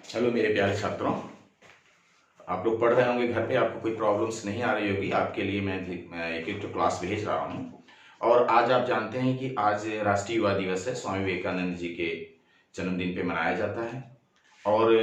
Hello मेरे प्यारे छात्रों, आप लोग पढ़ रहे होंगे घर पे, आपको कोई प्रॉब्लम्स नहीं आ रही होगी। आपके लिए मैं एक तो क्लास भेज रहा हूँ। और आज आप जानते हैं कि आज राष्ट्रीय युवा दिवस है, स्वामी विवेकानंद जी के जन्मदिन पे मनाया जाता है। और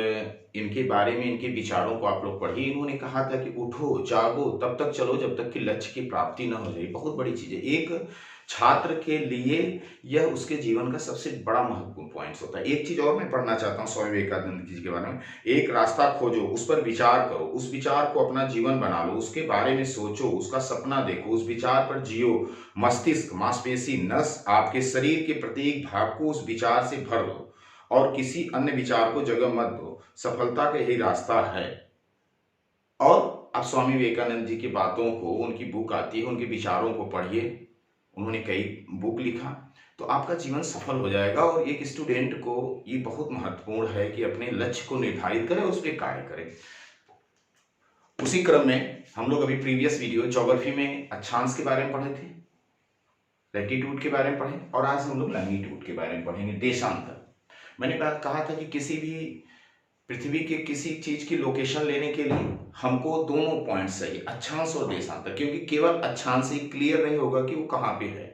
इनके बारे में, इनके विचारों को आप लोग पढ़िए। इन्होंने कहा था कि उठो जागो तब तक चलो जब तक कि लक्ष्य की प्राप्ति न हो जाए। बहुत बड़ी चीज़ है एक छात्र के लिए। यह उसके जीवन का सबसे बड़ा महत्वपूर्ण पॉइंट्स होता है। एक चीज़ और मैं पढ़ना चाहता हूँ स्वामी विवेकानंद जी के बारे में। एक रास्ता खोजो, उस पर विचार करो, उस विचार को अपना जीवन बना लो, उसके बारे में सोचो, उसका सपना देखो, उस विचार पर जियो। मस्तिष्क, मांसपेशी, नस, आपके शरीर के प्रत्येक भाग को उस विचार से भर दो और किसी अन्य विचार को जगह मत दो। सफलता का यही रास्ता है। और आप स्वामी विवेकानंद जी की बातों को, उनकी बुक आती है, उनके विचारों को पढ़िए। उन्होंने कई बुक लिखा, तो आपका जीवन सफल हो जाएगा। और एक स्टूडेंट को ये बहुत महत्वपूर्ण है कि अपने लक्ष्य को निर्धारित करें, उस पर कार्य करें। उसी क्रम में हम लोग अभी प्रीवियस वीडियो ज्योग्राफी में अक्षांश के बारे में पढ़े थे, लैटिट्यूड के बारे में पढ़े, और आज हम लोग लैंगिट्यूड के बारे में पढ़ेंगे, देशांतर। मैंने कहा था कि किसी भी पृथ्वी के किसी चीज की लोकेशन लेने के लिए हमको दोनों पॉइंट चाहिए, अक्षांश और देशांतर। क्योंकि केवल अक्षांश से क्लियर नहीं होगा कि वो कहाँ पे है।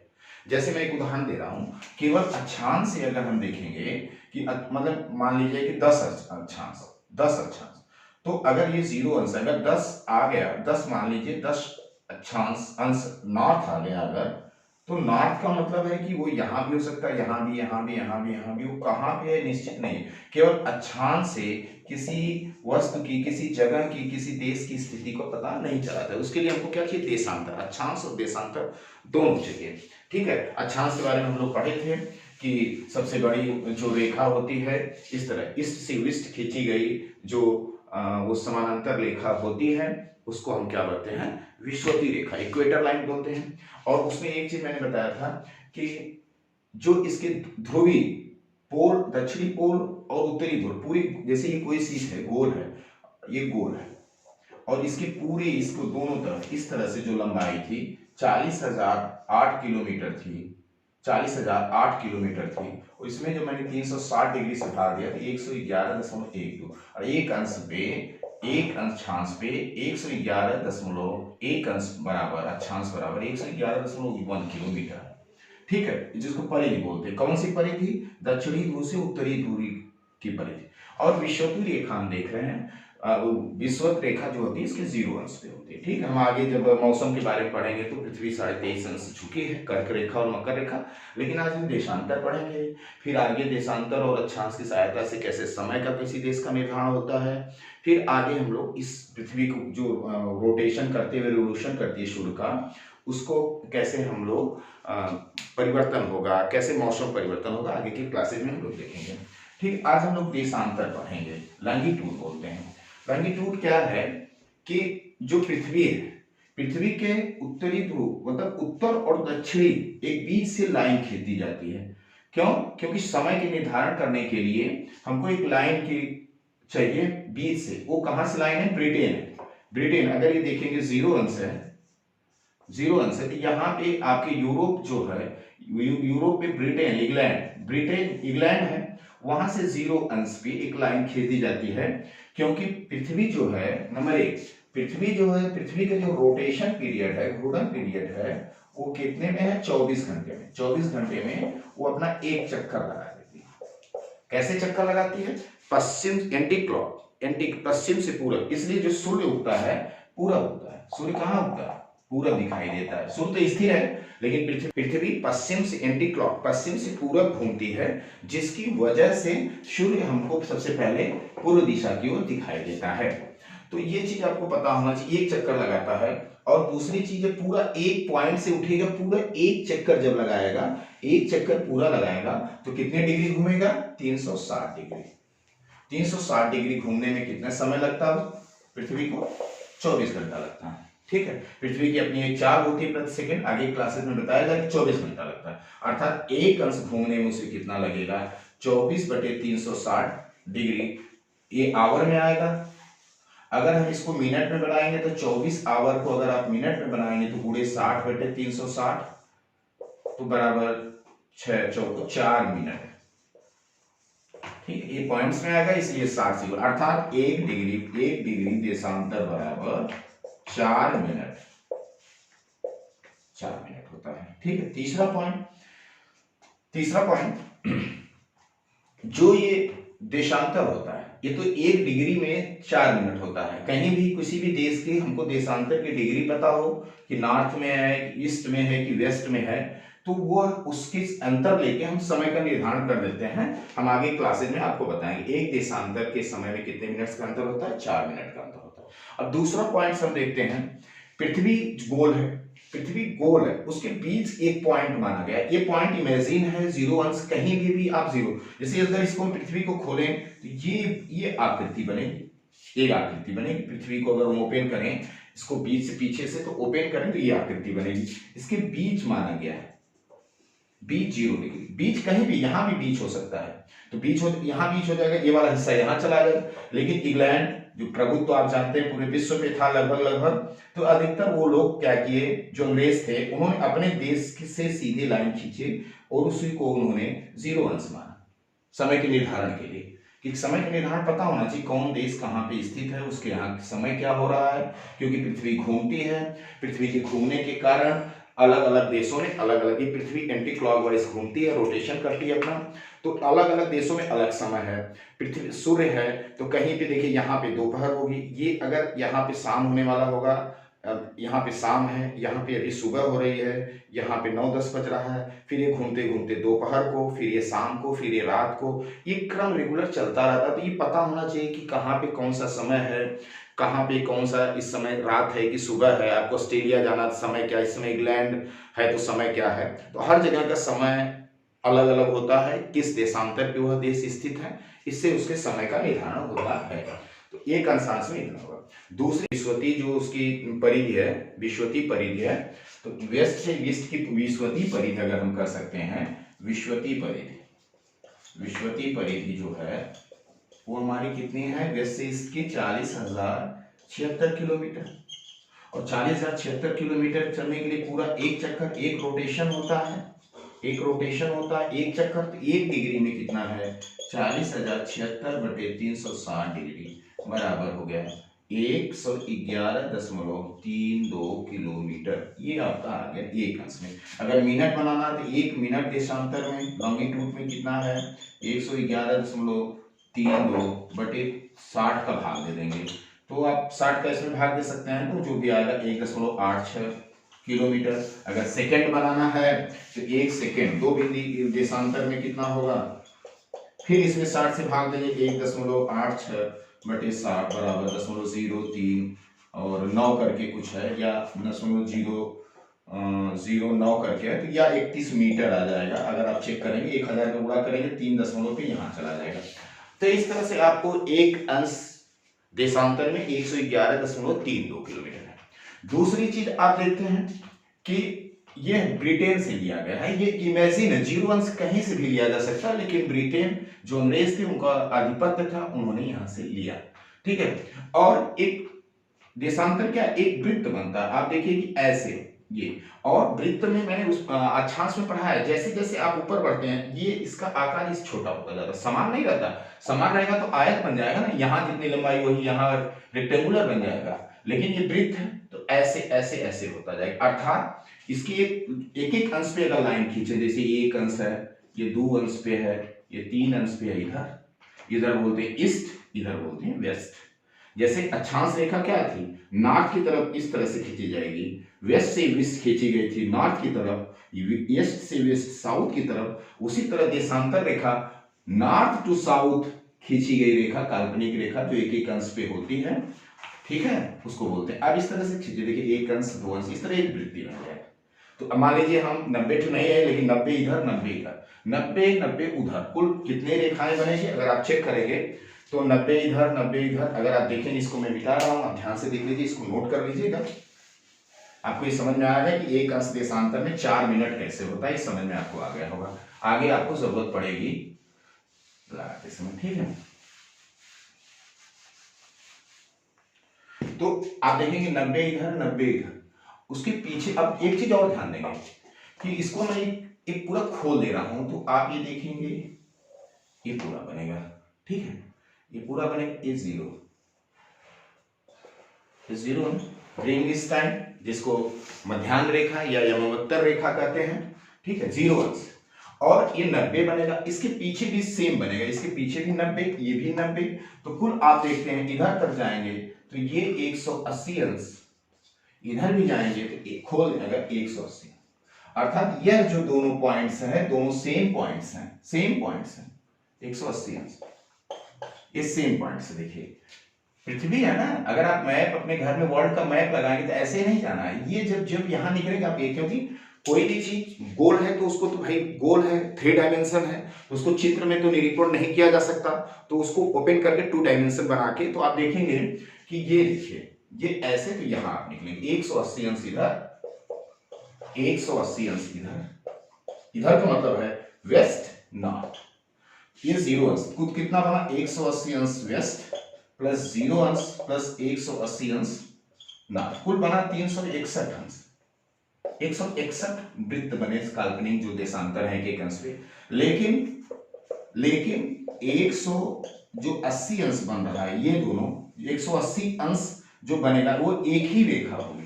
जैसे मैं एक उदाहरण दे रहा हूँ, केवल अक्षांश से अगर हम देखेंगे कि मतलब मान लीजिए कि 10 अक्षांश, 10 अक्षांश, तो अगर ये 0 अंश, अगर 10 आ गया, 10 मान लीजिए 10 अक्षांश अंश नॉर्थ आ गया अगर, तो नॉर्थ का मतलब है कि वो यहाँ भी हो सकता है, यहाँ भी, यहाँ भी, यहाँ भी, यहाँ भी। वो कहाँ पे है निश्चित नहीं है। केवल अक्षांश से किसी वस्तु की, किसी जगह की, किसी देश की स्थिति को पता नहीं चला था। उसके लिए हमको क्या चाहिए? देशांतर। अक्षांश और देशांतर दोनों चाहिए। ठीक है। अक्षांश के बारे में हम लोग पढ़े थे कि सबसे बड़ी जो रेखा होती है, इस तरह ईस्ट से वेस्ट खींची गई जो वो समानांतर रेखा होती है, उसको हम क्या बोलते हैं? विषुवतीय रेखा, इक्वेटर लाइन बोलते हैं। और उसमें एक चीज मैंने बताया था कि जो इसके ध्रुवी पोल, दक्षिणी पोल और उत्तरी ध्रुव, पूरी जैसे ये कोई चीज है, गोल है, ये गोल है, और इसके पूरे, इसको दोनों तरफ इस तरह से जो लंबाई थी 40,008 किलोमीटर थी, 40,008 किलोमीटर थी। और इसमें जो मैंने 360 डिग्री से उठा दिया तो 111.12, और एक अंशांश पे 111.1 अंश बराबर, अक्षांश बराबर 111.1 किलोमीटर। ठीक है, जिसको परिधि बोलते हैं। कौन सी परिधि? दक्षिणी ध्रुव से उत्तरी ध्रुव की परिधि। और विषुवतीय रेखा हम देख रहे हैं, विषुवत रेखा जो होती है इसके 0 अंश पे होती है। ठीक है, हम आगे जब मौसम के बारे में पढ़ेंगे तो पृथ्वी 23.5 अंश झुकी है, कर्क रेखा और मकर रेखा। लेकिन आज हम देशांतर पढ़ेंगे। फिर आगे देशांतर और अक्षांश की सहायता से कैसे समय का किसी देश का निर्धारण होता है। फिर आगे हम लोग इस पृथ्वी को जो रोटेशन करते हुए, रिवोल्यूशन करती है सूर्य का, उसको कैसे हम लोग परिवर्तन होगा, कैसे मौसम परिवर्तन होगा, आगे की क्लासेज में हम लोग देखेंगे। ठीक, आज हम लोग देशांतर पढ़ेंगे, लैंगिट्यूड बोलते हैं। लैंगिट्यूड क्या है कि जो पृथ्वी है, पृथ्वी के उत्तरी ध्रुव मतलब उत्तर और दक्षिणी एक बीच से लाइन खींची जाती है। क्यों? क्योंकि समय के निर्धारण करने के लिए हमको एक लाइन की चाहिए बीच से। वो कहां से लाइन है? ब्रिटेन है। ब्रिटेन, अगर ये देखेंगे 0 अंश है, 0 अंश है, तो यहाँ पे आपके यूरोप जो है, यूरोप में ब्रिटेन, इंग्लैंड है, वहां से 0 अंश पे एक लाइन खींची जाती है। क्योंकि पृथ्वी जो है, नंबर 1, पृथ्वी जो है, पृथ्वी का जो रोटेशन पीरियड है, घूर्णन पीरियड है, वो कितने में है? 24 घंटे में। 24 घंटे में वो अपना एक चक्कर लगा देती है। कैसे चक्कर लगाती है? पश्चिम, एंटी क्लॉक, पश्चिम से पूरब। इसलिए जो सूर्य उगता है पूरब उगता है। सूर्य कहाँ उगता है? पूरब दिखाई देता है। सूर्य तो स्थिर है, लेकिन पृथ्वी पश्चिम से, एंटी क्लॉक, पश्चिम से पूरब घूमती है, जिसकी वजह से सूर्य हमको सबसे पहले पूर्व दिशा की ओर दिखाई देता है। तो ये चीज आपको पता होना चाहिए। एक चक्कर लगाता है। और दूसरी चीज है, पूरा एक पॉइंट से उठेगा, पूरा एक चक्कर जब लगाएगा, एक चक्कर पूरा लगाएगा तो कितने डिग्री घूमेगा? 360 डिग्री। 360 डिग्री घूमने में कितना समय लगता है? पृथ्वी को 24 घंटा लगता है। ठीक है, पृथ्वी की अपनी एक चाल होती है प्रति सेकंड, आगे क्लासेस में बताया जाएगा, 24 घंटा लगता है। अर्थात एक अंश घूमने में उसे कितना लगेगा? 24/360 डिग्री। ये आवर में आएगा। अगर हम इसको मिनट में बनाएंगे तो 24 आवर को अगर आप मिनट में बनाएंगे तो पूरे 60/360 तो बराबर 6 चौको 4 मिनट। ठीक है, ये पॉइंट्स में आएगा इसलिए 60 से गुणा, अर्थात 1 डिग्री देशांतर बराबर 4 मिनट, 4 मिनट होता है। ठीक है, तीसरा पॉइंट जो ये देशांतर होता है, ये तो 1 डिग्री में 4 मिनट होता है। कहीं भी किसी भी देश के हमको देशांतर की डिग्री पता हो कि नॉर्थ में है, कि ईस्ट में है, कि वेस्ट में है, तो वो उसके अंतर लेके हम समय का निर्धारण कर देते हैं। हम आगे क्लासेज में आपको बताएंगे एक देशांतर के समय में कितने मिनट्स का अंतर होता है, 4 मिनट का अंतर होता है। अब दूसरा पॉइंट हम देखते हैं, पृथ्वी गोल है, उसके बीच एक पॉइंट माना गया। ये पॉइंट इमेजिन है, 0 अंश, कहीं भी आप 0, जैसे अगर इसको हम पृथ्वी को खोलें तो ये आकृति बनेगी, एक आकृति बनेगी। पृथ्वी को अगर हम ओपन करें, इसको बीच से पीछे से तो ओपन करें तो ये आकृति बनेगी। इसके बीच माना गया है, बीच 0 डिग्री, बीच कहीं भी, यहां भी बीच हो सकता है, तो बीच हो, यहां बीच हो जाएगा, ये वाला हिस्सा यहां चला जाएगा। लेकिन इंग्लैंड जो प्रभुत्व तो आप जानते हैं पूरे विश्व पे था लगभग, तो अधिकतर वो लोग क्या किए, जो अंग्रेज थे, उन्होंने अपने देश से सीधे लाइन खींची और उसी को उन्होंने 0 अंश माना समय के निर्धारण के लिए। कि समय का निर्धारण पता होना चाहिए, कौन देश कहाँ पे स्थित है, उसके यहाँ समय क्या हो रहा है, क्योंकि पृथ्वी घूमती है। पृथ्वी के घूमने के कारण अलग अलग देशों में अलग अलग, ये पृथ्वी एंटी क्लॉकवाइज घूमती है, रोटेशन करती है अपना, तो अलग अलग देशों में अलग समय है। पृथ्वी सूर्य है तो कहीं पे देखिए यहाँ पे दोपहर होगी, ये अगर यहाँ पे शाम होने वाला होगा, यहाँ पे शाम है, यहाँ पे अभी सुबह हो रही है, यहाँ पे 9-10 बज रहा है, फिर ये घूमते घूमते दोपहर को, फिर ये शाम को, फिर ये रात को, ये क्रम रेगुलर चलता रहता है। तो ये पता होना चाहिए कि कहाँ पे कौन सा समय है, कहाँ पे कौन सा, इस समय रात है कि सुबह है। आपको ऑस्ट्रेलिया जाना तो समय क्या, इस समय इंग्लैंड है तो समय क्या है। तो हर जगह का समय अलग अलग होता है, किस देशांतर पे वह देश स्थित है, इससे उसके समय का निर्धारण होता है। तो एक अंशांश में इतना होगा। दूसरी विश्वती जो उसकी परिधि है, विश्वती परिधि है, तो वेस्ट से ईस्ट की विश्वती परिधि अगर हम कर सकते हैं, विश्वती परिधि जो है वो हमारी कितनी है, वेस्ट से ईस्ट की 40,076 किलोमीटर। और 40,076 किलोमीटर चलने के लिए पूरा एक चक्कर, एक रोटेशन होता है, एक चक्कर। तो 1 डिग्री में कितना है, 40,076/360 डिग्री बराबर हो गया 111.32 किलोमीटर। ये आपका आ गया एक अंश में। अगर मिनट बनाना है तो 1 मिनट देशांतर में लॉन्गिट्यूड में कितना है, 111.32/60 का भाग दे देंगे, तो आप 60 का इसमें भाग दे सकते हैं, तो जो भी आएगा 1.86 किलोमीटर। अगर सेकंड बनाना है तो 1 सेकंड 2 बिंदु देशांतर में कितना होगा, फिर इसमें 60 से भाग देंगे, 1.86/60 बराबर 0.03 और 9 करके कुछ है, या 0.009 करके है, तो या 31 मीटर आ जाएगा। अगर आप चेक करेंगे 1000 का गुणा करेंगे 3 दशमलव पे यहाँ चला जाएगा। तो इस तरह से आपको एक अंश देशांतर में 111.32 किलोमीटर है। दूसरी चीज आप देखते हैं कि यह ब्रिटेन से लिया गया है, ये इमेजिन है, 0 अंश कहीं से भी लिया जा सकता है, लेकिन ब्रिटेन जो अंग्रेज थे उनका आधिपत्य था, उन्होंने यहां से लिया। ठीक है, और एक देशांतर क्या, एक वृत्त बनता है। आप देखिए कि ऐसे ये, और वृत्त में मैंने उस अक्षांश में पढ़ा है, जैसे जैसे आप ऊपर बढ़ते हैं ये इसका आकार इस छोटा होता जाता है, समान नहीं रहता। समान रहेगा तो आयत बन जाएगा ना, यहाँ जितनी लंबाई वही यहाँ रेक्टेंगुलर बन जाएगा, लेकिन ये वृत्त है तो ऐसे ऐसे ऐसे होता जाएगा। अर्थात इसकी एक एक अंश पे अगर लाइन खींचे, जैसे 1 अंश है, ये 2 अंश पे है, ये 3 अंश पे है, इधर बोलते हैं ईस्ट, इधर बोलते हैं वेस्ट। जैसे अक्षांश रेखा क्या थी, नॉर्थ की तरफ इस तरह से खींची जाएगी, वेस्ट से ईस्ट खींची गई थी नॉर्थ की तरफ, ईस्ट से वेस्ट साउथ की तरफ, उसी तरह देशांतर रेखा नॉर्थ टू साउथ खींची गई रेखा, काल्पनिक रेखा जो एक एक अंश पे होती है, ठीक है, उसको बोलते हैं। अब इस तरह से खींचे, देखिए 1 अंश 2 अंश, इस तरह एक वृत्ति बन जाएगा। तो मान लीजिए हम 90 तो नहीं है, लेकिन 90 इधर 90 इधर, 90 उधर, कुल कितने रेखाएं बनेगी अगर आप चेक करेंगे तो 90 इधर 90 इधर। अगर आप देखें, इसको मैं मिटा रहा हूं, आप ध्यान से देख लीजिए, इसको नोट कर लीजिएगा, आपको ये समझ में आ गया कि एक अंश देशांतर में 4 मिनट कैसे होता है, इस समझ में आपको आ गया होगा। आगे आपको जरूरत पड़ेगी लगाते समय, ठीक है। तो आप देखेंगे 90 इधर 90 इधर, उसके पीछे अब एक चीज और ध्यान देंगे कि इसको मैं एक पूरा खोल दे रहा हूं, तो आप ये देखेंगे ये पूरा बनेगा, ठीक है, ये पूरा बनेगा, ये जीरो ड्यूरिंग दिस टाइम, जिसको मध्याह्न रेखा या यमोत्तर रेखा कहते हैं। ठीक है, 0 अंश, और ये 90 बनेगा, इसके पीछे भी सेम बनेगा, इसके पीछे भी 90, ये भी 90, तो कुल आप देखते हैं इधर तक जाएंगे तो ये 180 अंश, इधर भी जाएंगे तो एक खोल जाएगा 180, अर्थात यह जो दोनों पॉइंट्स हैं दोनों सेम पॉइंट्स हैं, 180 अंश, ये सेम पॉइंट्स देखिए। पृथ्वी है ना, अगर आप मैप अपने घर में वर्ल्ड का मैप लगाएंगे तो ऐसे नहीं जाना है, ये जब जब यहां निकलेगा आप ये, क्योंकि कोई भी चीज गोल है तो उसको तो भाई गोल है, 3 डायमेंशन है तो उसको चित्र में तो निरूपण नहीं किया जा सकता, तो उसको ओपन करके 2 डायमेंशन बना के, तो आप देखेंगे कि ये देखिए ये ऐसे, तो यहां आप निकलेंगे 180 अंश इधर, 180 अंश इधर का मतलब है वेस्ट नॉर्थ, ये 0 अंश, कुछ कितना बना 180 अंश वेस्ट प्लस 0 अंश प्लस 180 अंश नॉर्थ, कुल बना 361 अंश, 161 वृत्त बने काल्पनिक जो देशांतर है एक अंश पे, लेकिन 180 अंश बन रहा है, ये दोनों 180 अंश जो बनेगा वो एक ही रेखा होगी,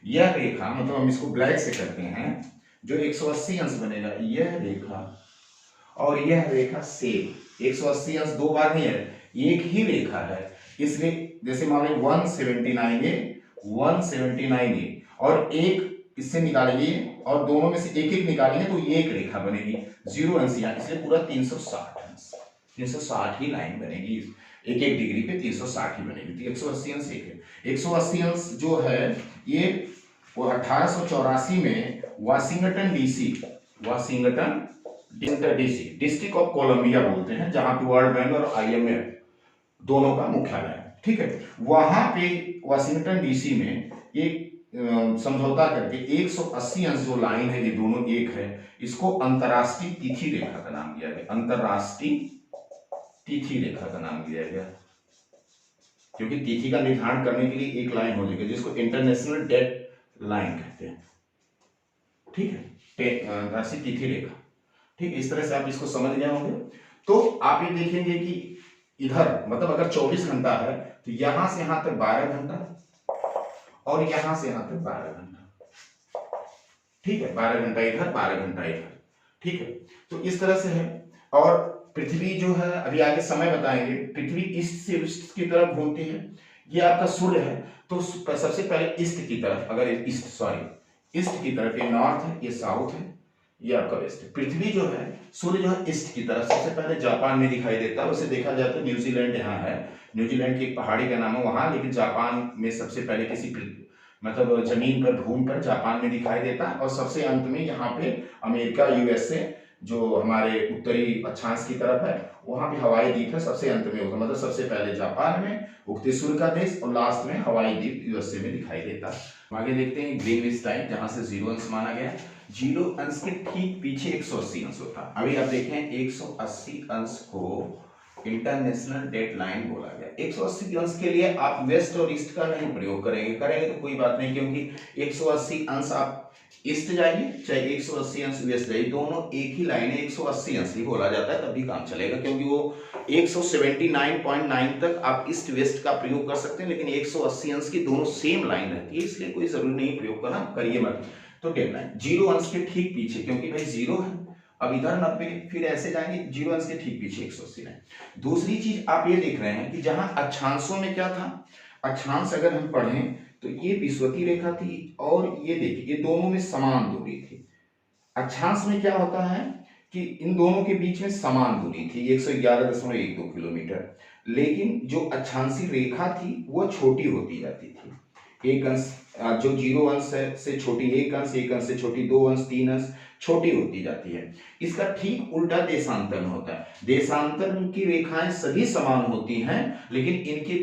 यह रेखा, मतलब हम इसको ब्लैक से करते हैं, जो 180 अंश बनेगा यह रेखा और यह रेखा सेम, 180 अंश 2 बार नहीं है, एक ही रेखा है, इसलिए जैसे मान लो 179 और एक इससे निकालेंगे और दोनों में से एक एक निकालेंगे तो ये एक रेखा बनेगी, 0 अंश यहाँ, इसलिए पूरा 360 अंश, 360 ही लाइन बनेगी, एक एक डिग्री पे 360 ही बनेगी, तो 180 अंश एक है। 180 अंश जो है ये वो 1884 में Washington DC, district of Columbia बोलते हैं, जहां पे वर्ल्ड बैंक और IMF दोनों का मुख्यालय है, ठीक है, वहां पे वाशिंगटन डीसी में एक समझौता करके 180 अंश जो लाइन है ये दोनों एक है, इसको अंतरराष्ट्रीय तिथि रेखा का नाम दिया गया, अंतरराष्ट्रीय तिथि रेखा का नाम दिया गया, क्योंकि तिथि का निर्धारण करने के लिए एक लाइन हो जाएगी, जिसको इंटरनेशनल डेट लाइन कहते हैं, ठीक है, राष्ट्रीय तिथि रेखा, ठीक, इस तरह से आप इसको समझ गए होंगे। तो आप ये देखेंगे कि इधर मतलब अगर 24 घंटा है तो यहां से यहां तक 12 घंटा और यहां से यहां तक 12 घंटा, ठीक है, 12 घंटा इधर 12 घंटा इधर, ठीक है, तो इस तरह से है। और पृथ्वी जो है अभी आगे समय बताएंगे, पृथ्वी ईस्ट से वेस्ट की तरफ घूमती है, ये आपका सूर्य है, तो सबसे पहले ईस्ट की तरफ, अगर ईस्ट की तरफ, ये नॉर्थ है, ये साउथ है, ये आपका वेस्ट है। पृथ्वी जो है, सूर्य जो है ईस्ट की तरफ सबसे पहले जापान में दिखाई देता है, उसे देखा जाता है, न्यूजीलैंड यहाँ है, न्यूजीलैंड की एक पहाड़ी का नाम है वहां, लेकिन जापान में सबसे पहले किसी मतलब जमीन पर, भूमि पर जापान में दिखाई देता है, और सबसे अंत में यहाँ पे अमेरिका USA जो हमारे उत्तरी अक्षांश की तरफ है वहां पे हवाई द्वीप है, सबसे अंत में होगा, मतलब सबसे पहले जापान में, उगते सूर्य का देश, और लास्ट में हवाई द्वीप USA में दिखाई देता है। आगे देखते हैं ग्रीनविच टाइम, जहां से 0 अंश माना गया, 0 अंश के ठीक पीछे 180 अंश होता है। अभी आप देखें 180 अंश को इंटरनेशनल डेट लाइन बोला गया। 180 अंश के लिए आप वेस्ट और ईस्ट का नहीं प्रयोग करेंगे तो कोई बात नहीं, क्योंकि 180 अंश आप ईस्ट जाइए चाहे 180 अंश वेस्ट जाइए, दोनों एक ही लाइन है, 180 अंश ही बोला जाता है, तब भी काम चलेगा, क्योंकि वो 179.9 तक आप ईस्ट वेस्ट का प्रयोग कर सकते हैं, लेकिन 180 अंश की दोनों सेम लाइन रहती है, इसलिए कोई जरूरी नहीं प्रयोग करना, करिए मत। तो डेट लाइन 0 अंश के ठीक पीछे, क्योंकि भाई 0 है, अब इधर 90, फिर ऐसे जाएंगे 0 अंश के ठीक पीछे 180 लाइन। दूसरी चीज आप ये देख रहे हैं कि जहां अक्षांशों में क्या था, अक्षांश अगर हम पढ़ें तो ये विषुवतीय रेखा थी, और ये देखिए ये दोनों में समान दूरी थी। अक्षांश में क्या होता है कि इन दोनों के बीच में समान दूरी थी 111.12 किलोमीटर, लेकिन जो अक्षांशी रेखा थी वो छोटी होती जाती थी, एक अंश जो 0 अंश से छोटी 1 अंश, 1 अंश से छोटी 2 अंश, 3 अंश, छोटी होती जाती है। इसका ठीक उल्टा देशांतर में होता है, देशांतर की रेखाएं सभी समान होती हैं, लेकिन इनके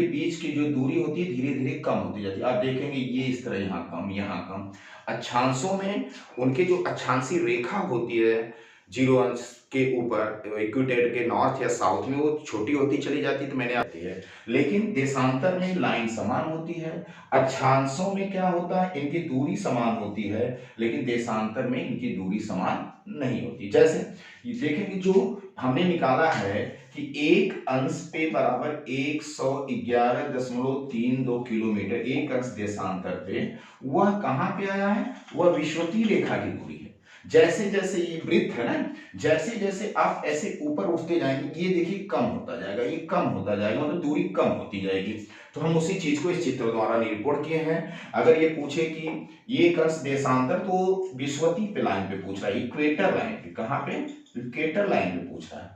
बीच की जो दूरी होती है धीरे धीरे कम होती जाती है। आप देखेंगे ये इस तरह यहाँ कम, यहाँ कम। अक्षांशों में उनके जो अक्षांशी रेखा होती है 0 अंश के ऊपर इक्वेटर के नॉर्थ या साउथ में वो छोटी होती चली जाती, तो मैंने आती है, लेकिन देशांतर में लाइन समान होती है। अक्षांशों में क्या होता है, इनकी दूरी समान होती है, लेकिन देशांतर में इनकी दूरी समान नहीं होती। जैसे देखेंगे जो हमने निकाला है कि एक अंश पे बराबर 111.32 किलोमीटर, एक अंश देशांतर पे, वह कहां पे आया है, वह विषुवतीय रेखा की दूरी है। जैसे जैसे ये वृत्त है ना, जैसे जैसे आप ऐसे ऊपर उठते जाएंगे, ये देखिए कम होता जाएगा, ये कम होता जाएगा, मतलब दूरी कम होती जाएगी। तो हम उसी चीज को इस चित्र द्वारा निरूपण किए हैं। अगर ये पूछे कि ये कर्ष देशांतर, तो विषुवतीय पे लाइन पे पूछ रहा है, इक्वेटर लाइन पे, कहां पे, इक्वेटर लाइन पे पूछ रहा है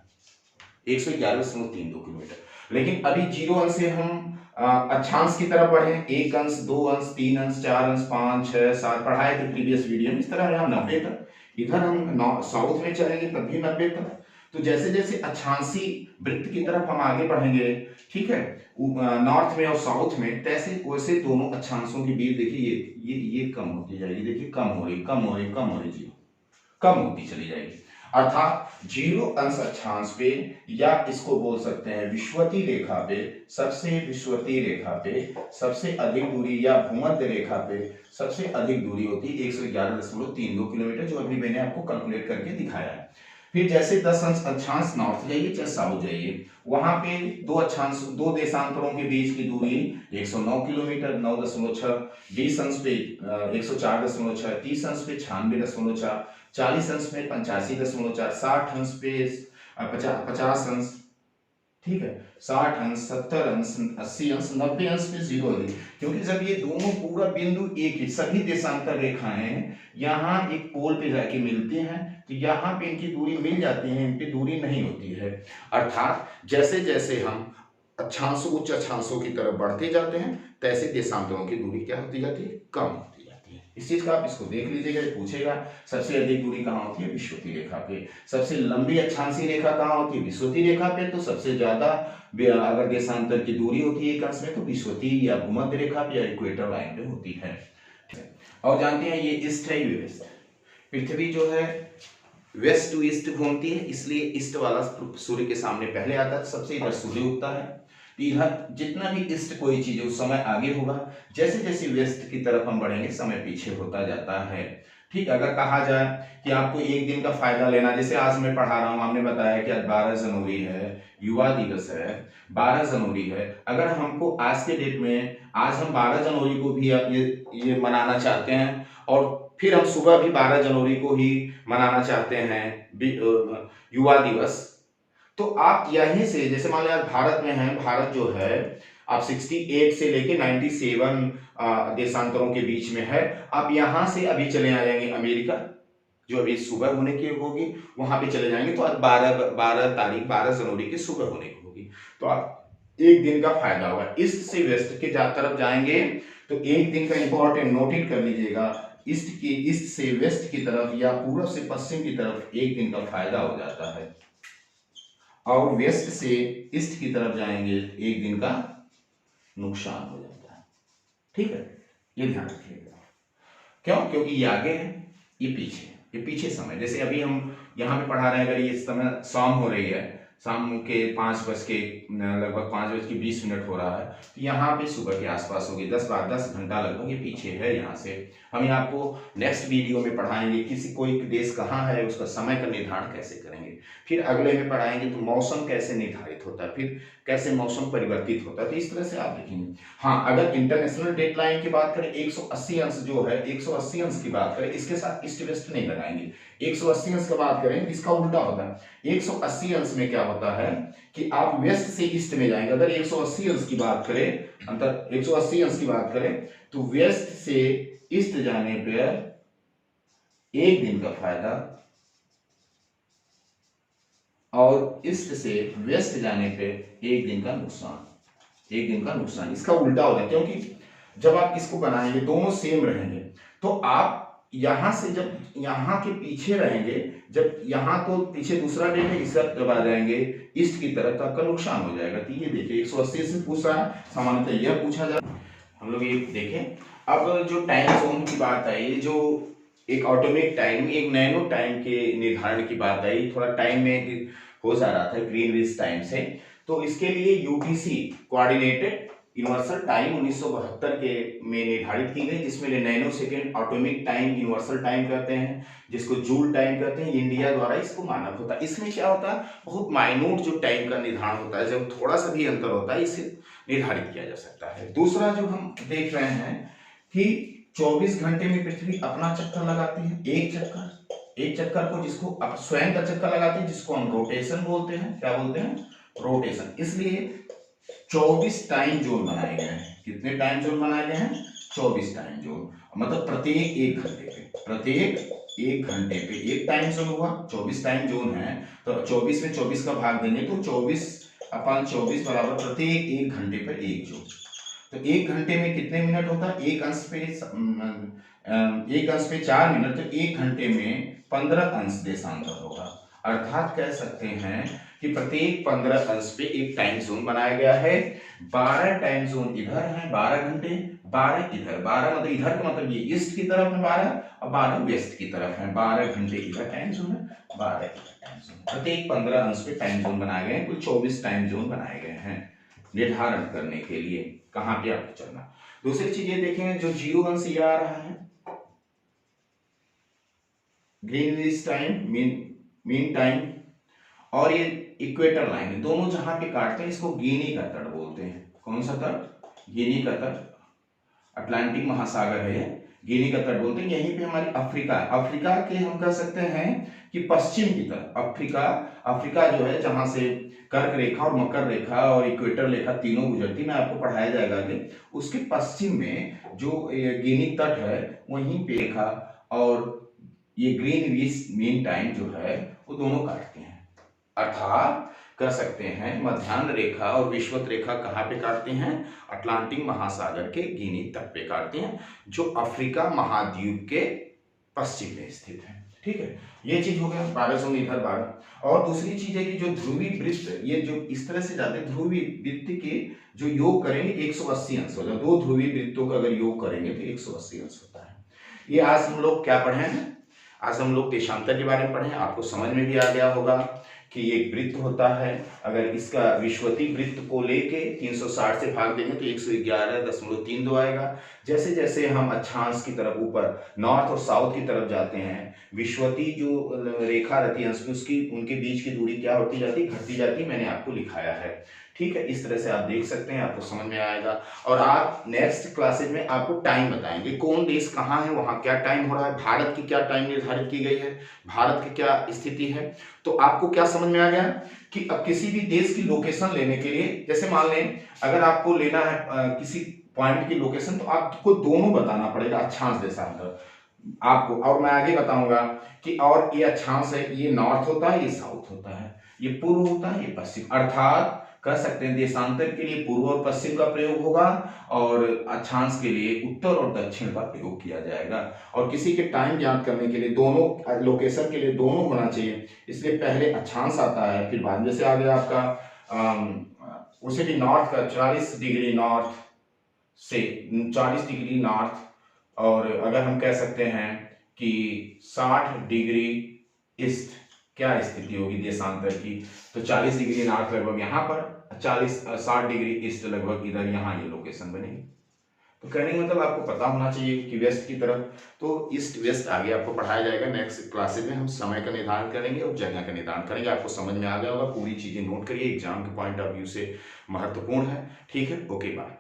111.32 किलोमीटर। लेकिन अभी 0 अंश से हम अक्षांश की तरफ बढ़े, 1 अंश, 2 अंश, 3 अंश, 4 अंश, 5, 6, 7 पढ़ाए थे प्रीवियस वीडियो में। इस तरह यहाँ 90 तक, इधर हम साउथ में चलेंगे तब भी 90 तक। तो जैसे जैसे अक्षांशी वृत्त की तरफ हम आगे बढ़ेंगे, ठीक है, नॉर्थ में और साउथ में, तैसे वैसे दोनों अक्षांशों की बीच देखिए ये कम होती जाएगी, देखिए कम हो रही, कम हो रही, कम हो रही, जीरो कम होती चली जाएगी। अर्थात 0 अंश अक्षांश पे, या इसको बोल सकते हैं विषुवतीय रेखा पे, विषुवतीय रेखा पे सबसे अधिक दूरी, या भूमध्य रेखा पे सबसे अधिक दूरी होती है 111.32 किलोमीटर, जो अभी मैंने आपको कैलकुलेट करके दिखाया है। फिर जैसे 10 अंश अक्षांश नॉर्थ जाइए चाहे साउथ जाइए, वहां पे दो देशांतरों के बीच की दूरी 109 किलोमीटर, 9.6, 20 अंश पे 104.6, 30 अंश पे 96.4, 40 अंश में 85.4, 60 अंश पे 50 अंश, ठीक है, 60 अंश, 70 अंश, 80 अंश, 90 अंश पे 0 है। क्योंकि जब ये दोनों पूरा बिंदु एक ही, सभी देशांतर रेखाएं यहाँ एक पोल पे जाके मिलते हैं, तो यहाँ पे इनकी दूरी मिल जाती है, इन पे दूरी नहीं होती है। अर्थात जैसे जैसे हम अक्षांशों, उच्च अक्षांशों की तरफ बढ़ते जाते हैं, तैसे देशांतरों की दूरी क्या होती जाती है, कम होती जाती है। इस चीज का आप इसको देख लीजिएगा, पूछेगा सबसे अधिक दूरी कहाँ होती है, विषुवतीय रेखा पे। सबसे लंबी अक्षांशीय रेखा कहाँ होती है, विषुवतीय रेखा पे। तो सबसे ज्यादा अगर देशांतर की दूरी होती है एक अंश में, तो विषुवतीय या भूमध्य रेखा पे या इक्वेटर लाइन पे होती है। और जानते हैं ये ईस्ट है, ये वेस्ट। पृथ्वी जो है वेस्ट टू ईस्ट घूमती है, इसलिए ईस्ट वाला सूर्य के सामने पहले आता है, सबसे इधर सूर्य उगता है। इधर जितना भी ईस्ट कोई चीज उस समय आगे होगा, जैसे जैसे वेस्ट की तरफ हम बढ़ेंगे समय पीछे होता जाता है। ठीक, अगर कहा जाए कि आपको एक दिन का फायदा लेना, जैसे आज मैं पढ़ा रहा हूँ, हमने बताया कि आज 12 जनवरी है, युवा दिवस है, 12 जनवरी है। अगर हमको आज के डेट में, आज हम 12 जनवरी को भी ये मनाना चाहते हैं, और फिर हम सुबह भी 12 जनवरी को ही मनाना चाहते हैं युवा दिवस, तो आप यहीं से, जैसे मान लो भारत में है, भारत जो है आप 68 से लेके 97 देशांतरों के बीच में है, आप यहां से अभी चले आ जाएंगे अमेरिका, जो अभी सुबह होने की होगी, वहां पे चले जाएंगे, तो आज 12 जनवरी की सुबह होने की होगी, तो आप एक दिन का फायदा होगा। ईस्ट से वेस्ट के तरफ जाएंगे तो एक दिन का इंपॉर्टेंट नोटेट कर लीजिएगा, ईस्ट से वेस्ट की तरफ या पूर्व से पश्चिम की तरफ एक दिन का फायदा हो जाता है, और वेस्ट से ईस्ट की तरफ जाएंगे एक दिन का नुकसान हो जाता है। ठीक है, ये ध्यान रखिएगा। क्यों? क्योंकि ये आगे है, ये पीछे समय। जैसे अभी हम यहाँ पे पढ़ा रहे हैं, अगर ये समय शाम हो रही है, शाम के 5 बज के लगभग 5 बज के 20 मिनट हो रहा है, तो यहाँ पे सुबह के आसपास होगी, 10 घंटा लगभग ये पीछे है यहाँ से। हम आपको नेक्स्ट वीडियो में पढ़ाएंगे किसी कोई देश कहाँ है, उसका समय का निर्धारण कैसे करेंगे। फिर अगले में पढ़ाएंगे तो मौसम कैसे निर्धारित होता है, फिर कैसे मौसम परिवर्तित होता है, तो इस तरह से आप देखेंगे। हाँ, अगर इंटरनेशनल डेडलाइन की बात करें, 180 अंश जो है, 180 अंश की बात करें, इसके साथ ईस्ट वेस्ट नहीं लगाएंगे। 180 अंश की बात करें, इसका उल्टा होता है। 180 अंश में क्या होता है कि आप वेस्ट से ईस्ट में जाएंगे। अगर 180 अंश की बात करें, अंतर 180 अंश की बात करें, तो वेस्ट से ईस्ट जाने पर एक दिन का फायदा, और ईस्ट से वेस्ट जाने पे एक दिन का नुकसान, इसका उल्टा होगा। क्योंकि जब आप इसको बनाएंगे दोनों सेम रहेंगे, तो आप यहां से जब यहां के पीछे रहेंगे, जब यहां तो पीछे दूसरा डेट है, इसका जब आ जाएंगे ईस्ट की तरफ, तो आपका नुकसान हो जाएगा। तो ये देखिए 180 से पूछ रहा है, सामान्यतः यह पूछा जाए। हम लोग ये देखें, अब जो टाइम जोन की बात आई, जो एक ऑटोमिक टाइम, एक नैनो टाइम के निर्धारण की बात आई, थोड़ा टाइम में हो जा रहा था ग्रीनविच टाइम से। तो इसके लिए यूटीसी कोऑर्डिनेटेड यूनिवर्सल टाइम 1972 के में निर्धारित की गई, जिसमें nano second atomic time universal time कहते हैं, जिसको जूल टाइम कहते हैं। इंडिया द्वारा इसको मानक होता है। इसमें क्या होता है, बहुत माइन्यूट जो टाइम का निर्धारण होता है, जब थोड़ा सा भी अंतर होता है इसे निर्धारित किया जा सकता है। दूसरा जो हम देख रहे हैं कि 24 घंटे में पृथ्वी अपना चक्कर लगाती है, एक चक्कर को, जिसको स्वयं का चक्कर लगाती है, जिसको हम रोटेशन बोलते हैं। क्या बोलते हैं, रोटेशन। इसलिए 24 टाइम जोन बनाए गए हैं। कितने टाइम जोन बनाए गए हैं, 24 टाइम जोन, मतलब प्रत्येक एक घंटे पे एक टाइम जोन हुआ। 24 टाइम जोन है तो 24 में 24 का भाग देंगे तो 24/24 बराबर प्रत्येक एक घंटे पर एक जोन। तो एक घंटे में कितने मिनट होता है, एक अंश पे 4 मिनट, तो एक घंटे में 15 अंश देशांतर होगा। अर्थात कह सकते हैं कि प्रत्येक 15 अंश पे एक टाइम जोन बनाया गया है। 12 टाइम जोन इधर है, 12 घंटे, 12 इधर, 12 मतलब इधर का मतलब ये ईस्ट की तरफ है 12, और 12 वेस्ट की तरफ है। 12 घंटे इधर टाइम जोन है, 12 इधर टाइम जोन। प्रत्येक 15 अंश पे टाइम जोन बनाए गए हैं। कुल 24 टाइम जोन बनाए गए हैं निर्धारण करने के लिए कहाँ पे आपको चलना। दूसरी चीज ये देखेंगे, जो 0 से ये आ रहा है ग्रीनविच टाइम, मीन टाइम, और ये इक्वेटर लाइन, दोनों जहां पे काटते हैं इसको गिनी का तट बोलते हैं। कौन सा तट, गिनी का तट, अटलांटिक महासागर है ये, गिनी का तट बोलते हैं। यहीं पे हमारी अफ्रीका के हम कह सकते हैं कि पश्चिम की तरफ अफ्रीका जो है, जहां से कर्क रेखा और मकर रेखा और इक्वेटर रेखा तीनों गुजरती, मैं आपको पढ़ाया जाएगा आगे। उसके पश्चिम में जो गिनी तट है वहीं पे रेखा और ये ग्रीनविच मीन टाइम जो है वो दोनों काटते हैं। अर्थात कह सकते हैं मध्याह्न रेखा और विषुवत रेखा कहाँ पे काटते हैं, अटलांटिक महासागर के गिनी तट पे काटते हैं, जो अफ्रीका महाद्वीप के पश्चिम में स्थित है। ठीक है, ये चीज हो गया 12 जोन इधर 12। और दूसरी चीज है कि जो ध्रुवीय वृत्त, ये जो इस तरह से जाते हैं, ध्रुवीय वृत्त के जो योग करेंगे 180 अंश होता है। दो ध्रुवीय वृत्तों का अगर योग करेंगे तो 180 अंश होता है। ये आज हम लोग क्या पढ़े हैं, आज हम लोग देशांतर के बारे में पढ़े। आपको समझ में भी आ गया होगा कि एक वृत्त होता है, अगर इसका विषुवती वृत्त को लेके 360 से भाग देंगे तो 111.32 आएगा। जैसे जैसे हम अक्षांश की तरफ ऊपर नॉर्थ और साउथ की तरफ जाते हैं, विषुवती जो रेखा रहती है उसकी उनके बीच की दूरी क्या होती जाती, घटती जाती, मैंने आपको लिखाया है। ठीक है, इस तरह से आप देख सकते हैं, आपको समझ में आएगा। और आप नेक्स्ट क्लासेज में आपको टाइम बताएंगे, कौन देश कहाँ है, वहाँ क्या टाइम हो रहा है, भारत की क्या टाइम निर्धारित की गई है, भारत की क्या स्थिति है। तो आपको क्या समझ में आ गया कि अब किसी भी देश की लोकेशन लेने के लिए, जैसे मान लें अगर आपको लेना है किसी पॉइंट की लोकेशन, तो आपको दोनों बताना पड़ेगा, अक्षांश देशांतर आपको। और मैं आगे बताऊंगा कि और ये अक्षांश है, ये नॉर्थ होता है, ये साउथ होता है, ये पूर्व होता है, ये पश्चिम। अर्थात कह सकते हैं देशांतर के लिए पूर्व और पश्चिम का प्रयोग होगा और अक्षांश के लिए उत्तर और दक्षिण का प्रयोग किया जाएगा। और किसी के टाइम ज्ञात करने के लिए दोनों लोकेशन के लिए दोनों होना चाहिए, इसलिए पहले अक्षांश आता है फिर बाद। जैसे आ गया आपका उसे भी नॉर्थ का 40 डिग्री नॉर्थ से 40 डिग्री नॉर्थ, और अगर हम कह सकते हैं कि 60 डिग्री ईस्ट क्या स्थिति होगी देशांतर की, तो 40 डिग्री नॉर्थ लगभग यहाँ पर, 60 डिग्री ईस्ट लगभग इधर, यहाँ ये लोकेशन बनेगी। तो कहने का मतलब आपको पता होना चाहिए कि वेस्ट की तरफ, तो ईस्ट वेस्ट आगे आपको पढ़ाया जाएगा। नेक्स्ट क्लासेज में हम समय का निर्धारण करेंगे और जगह का निर्धारण करेंगे। आपको समझ में आ गया होगा, पूरी चीजें नोट करिए, एग्जाम के पॉइंट ऑफ व्यू से महत्वपूर्ण है। ठीक है, ओके बाय।